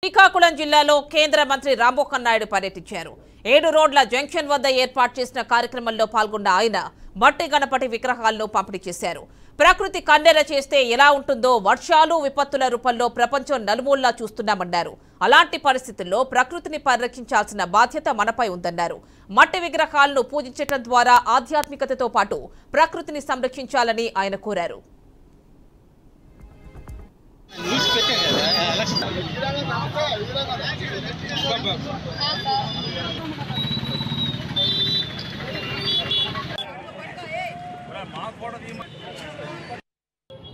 శ్రీకాకుళం జిల్లాలో కేంద్ర మంత్రి రామ్మోహన్ నాయుడు పర్యటించారు. 7 రోడ్ల జంక్షన్ వద్ద ఏర్పాటు చేసిన కార్యక్రమంలో పాల్గొన్న ఆయన మట్టి గణపతి విగ్రహాలను పంపిణీ చేశారు. ప్రకృతి కన్నెర చేస్తే ఎలా ఉంటుందో వర్షాలు విపత్తుల రూపంలో ప్రపంచం నలుమూలలా చూస్తున్నామన్నారు. అలాంటి పరిస్థితుల్లో ప్రకృతిని పరిరక్షించాల్సిన బాధ్యత మనపై ఉందన్నారు. మట్టి విగ్రహాలను పూజించడం ద్వారా ఆధ్యాత్మికతతో పాటు ప్రకృతిని సంరక్షించాలని ఆయన కోరారు.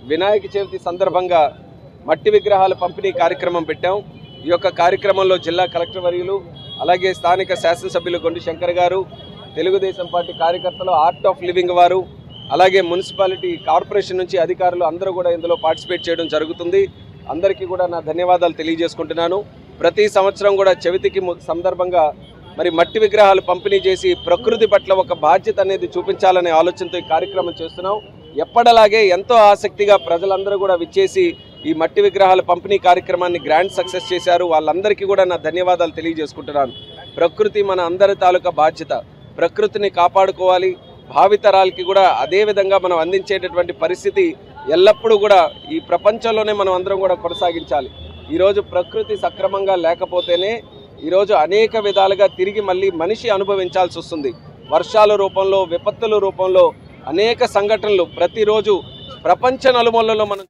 వినాయక చవితి సందర్భంగా మట్టి విగ్రహాల పంపిణీ కార్యక్రమం పెట్టాం. ఈ యొక్క కార్యక్రమంలో జిల్లా కలెక్టర్ వర్యులు, అలాగే స్థానిక శాసనసభ్యులు గొండి శంకర్ గారు, తెలుగుదేశం పార్టీ కార్యకర్తలు, ఆర్ట్ ఆఫ్ లివింగ్ వారు, అలాగే మున్సిపాలిటీ కార్పొరేషన్ నుంచి అధికారులు అందరూ కూడా ఇందులో పార్టిసిపేట్ చేయడం జరుగుతుంది. అందరికీ కూడా నా ధన్యవాదాలు తెలియజేసుకుంటున్నాను. ప్రతి సంవత్సరం కూడా చవితికి సందర్భంగా మరి మట్టి విగ్రహాలు పంపిణీ చేసి ప్రకృతి పట్ల ఒక బాధ్యత అనేది చూపించాలనే ఆలోచనతో ఈ కార్యక్రమం చేస్తున్నాం. ఎప్పటిలాగే ఎంతో ఆసక్తిగా ప్రజలందరూ కూడా విచ్చేసి ఈ మట్టి విగ్రహాల పంపిణీ కార్యక్రమాన్ని గ్రాండ్ సక్సెస్ చేశారు. వాళ్ళందరికీ కూడా నా ధన్యవాదాలు తెలియజేసుకుంటున్నాను. ప్రకృతి మన అందరి తాలూకా బాధ్యత. ప్రకృతిని కాపాడుకోవాలి. భావితరాలకి కూడా అదే విధంగా మనం అందించేటటువంటి పరిస్థితి ఎల్లప్పుడూ కూడా ఈ ప్రపంచంలోనే మనం అందరం కూడా కొనసాగించాలి. ఈరోజు ప్రకృతి సక్రమంగా లేకపోతేనే ఈరోజు అనేక విధాలుగా తిరిగి మళ్ళీ మనిషి అనుభవించాల్సి వస్తుంది. వర్షాల రూపంలో, విపత్తుల రూపంలో అనేక సంఘటనలు ప్రతిరోజు ప్రపంచ నలుమూలల్లో మనం